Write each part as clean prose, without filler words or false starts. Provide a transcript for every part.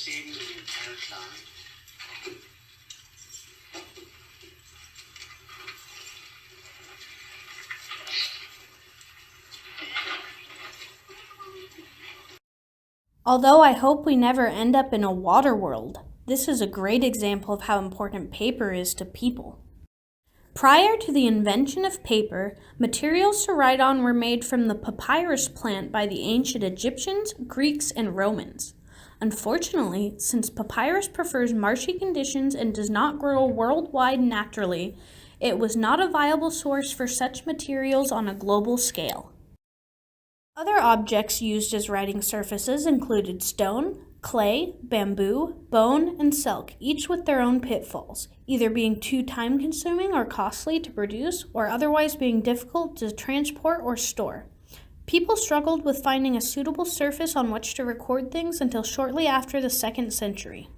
saving the entire time. Although I hope we never end up in a water world, this is a great example of how important paper is to people. Prior to the invention of paper, materials to write on were made from the papyrus plant by the ancient Egyptians, Greeks, and Romans. Unfortunately, since papyrus prefers marshy conditions and does not grow worldwide naturally, it was not a viable source for such materials on a global scale. Other objects used as writing surfaces included stone, clay, bamboo, bone, and silk, each with their own pitfalls, either being too time-consuming or costly to produce, or otherwise being difficult to transport or store. People struggled with finding a suitable surface on which to record things until shortly after the 2nd century.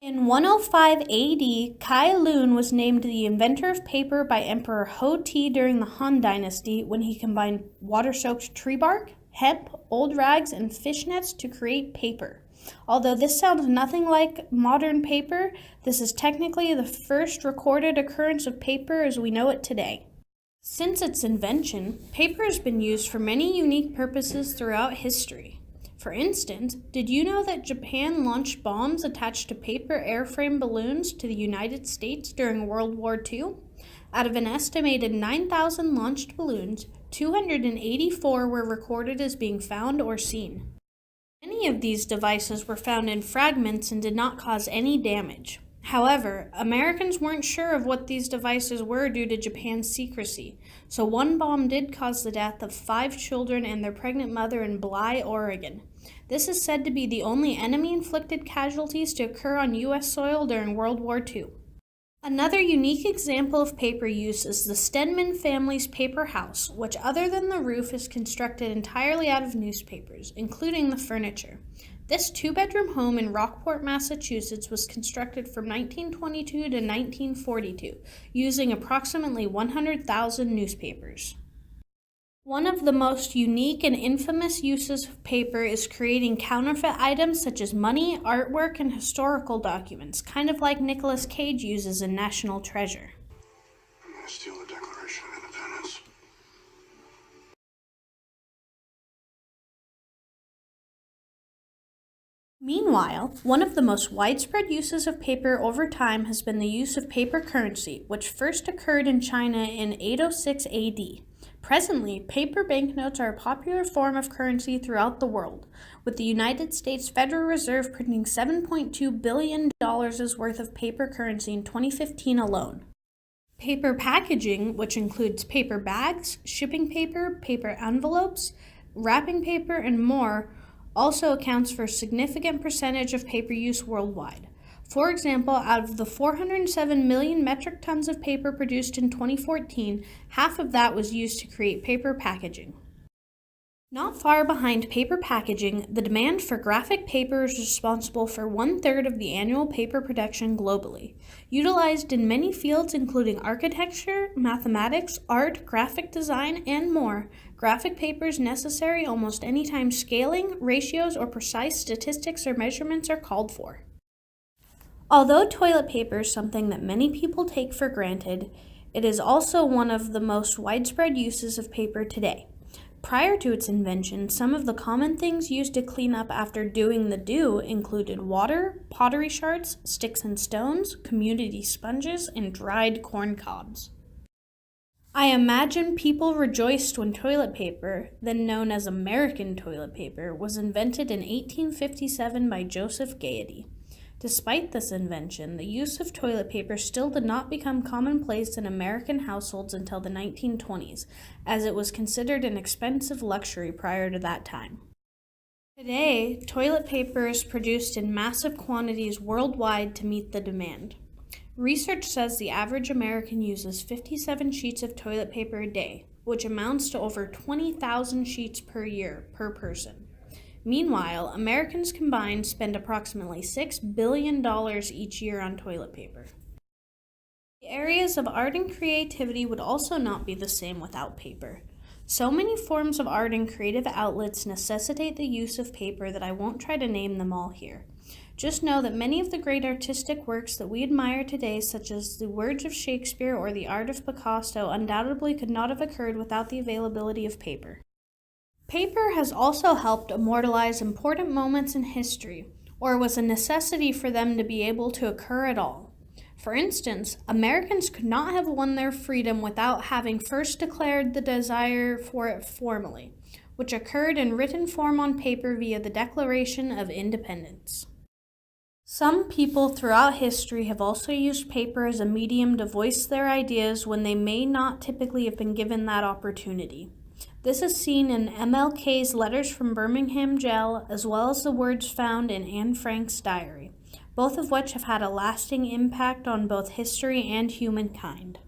In 105 AD, Kai Lun was named the inventor of paper by Emperor Ho-Ti during the Han Dynasty when he combined water-soaked tree bark, hemp, old rags, and fish nets to create paper. Although this sounds nothing like modern paper, this is technically the first recorded occurrence of paper as we know it today. Since its invention, paper has been used for many unique purposes throughout history. For instance, did you know that Japan launched bombs attached to paper airframe balloons to the United States during World War II? Out of an estimated 9,000 launched balloons, 284 were recorded as being found or seen. Many of these devices were found in fragments and did not cause any damage. However, Americans weren't sure of what these devices were due to Japan's secrecy, so one bomb did cause the death of 5 children and their pregnant mother in Bly, Oregon. This is said to be the only enemy-inflicted casualties to occur on U.S. soil during World War II. Another unique example of paper use is the Stedman family's paper house, which other than the roof is constructed entirely out of newspapers, including the furniture. This 2-bedroom home in Rockport, Massachusetts was constructed from 1922 to 1942, using approximately 100,000 newspapers. One of the most unique and infamous uses of paper is creating counterfeit items such as money, artwork, and historical documents, kind of like Nicolas Cage uses in National Treasure. I'm going to steal the Declaration of Independence. Meanwhile, one of the most widespread uses of paper over time has been the use of paper currency, which first occurred in China in 806 AD. Presently, paper banknotes are a popular form of currency throughout the world, with the United States Federal Reserve printing $7.2 billion worth of paper currency in 2015 alone. Paper packaging, which includes paper bags, shipping paper, paper envelopes, wrapping paper, and more, also accounts for a significant percentage of paper use worldwide. For example, out of the 407 million metric tons of paper produced in 2014, half of that was used to create paper packaging. Not far behind paper packaging, the demand for graphic paper is responsible for 1/3 of the annual paper production globally. Utilized in many fields including architecture, mathematics, art, graphic design, and more, graphic paper is necessary almost any time scaling, ratios, or precise statistics or measurements are called for. Although toilet paper is something that many people take for granted, it is also one of the most widespread uses of paper today. Prior to its invention, some of the common things used to clean up after doing the do included water, pottery shards, sticks and stones, community sponges, and dried corn cobs. I imagine people rejoiced when toilet paper, then known as American toilet paper, was invented in 1857 by Joseph Gaiety. Despite this invention, the use of toilet paper still did not become commonplace in American households until the 1920s, as it was considered an expensive luxury prior to that time. Today, toilet paper is produced in massive quantities worldwide to meet the demand. Research says the average American uses 57 sheets of toilet paper a day, which amounts to over 20,000 sheets per year per person. Meanwhile, Americans combined spend approximately $6 billion each year on toilet paper. The areas of art and creativity would also not be the same without paper. So many forms of art and creative outlets necessitate the use of paper that I won't try to name them all here. Just know that many of the great artistic works that we admire today, such as the works of Shakespeare or the art of Picasso, undoubtedly could not have occurred without the availability of paper. Paper has also helped immortalize important moments in history, or was a necessity for them to be able to occur at all. For instance, Americans could not have won their freedom without having first declared the desire for it formally, which occurred in written form on paper via the Declaration of Independence. Some people throughout history have also used paper as a medium to voice their ideas when they may not typically have been given that opportunity. This is seen in MLK's letters from Birmingham jail, as well as the words found in Anne Frank's diary, both of which have had a lasting impact on both history and humankind.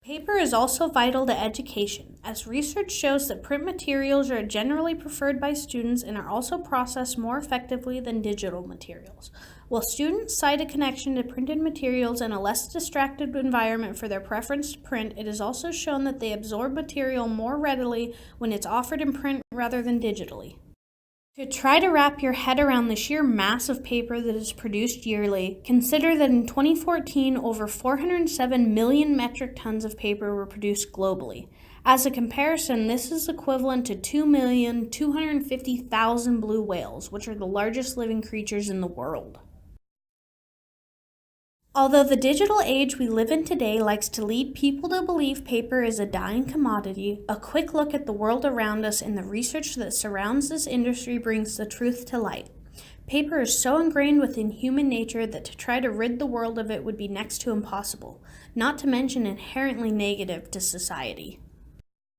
Paper is also vital to education, as research shows that print materials are generally preferred by students and are also processed more effectively than digital materials. While students cite a connection to printed materials and a less distracted environment for their preference to print, it is also shown that they absorb material more readily when it's offered in print rather than digitally. To try to wrap your head around the sheer mass of paper that is produced yearly, consider that in 2014, over 407 million metric tons of paper were produced globally. As a comparison, this is equivalent to 2,250,000 blue whales, which are the largest living creatures in the world. Although the digital age we live in today likes to lead people to believe paper is a dying commodity, a quick look at the world around us and the research that surrounds this industry brings the truth to light. Paper is so ingrained within human nature that to try to rid the world of it would be next to impossible, not to mention inherently negative to society.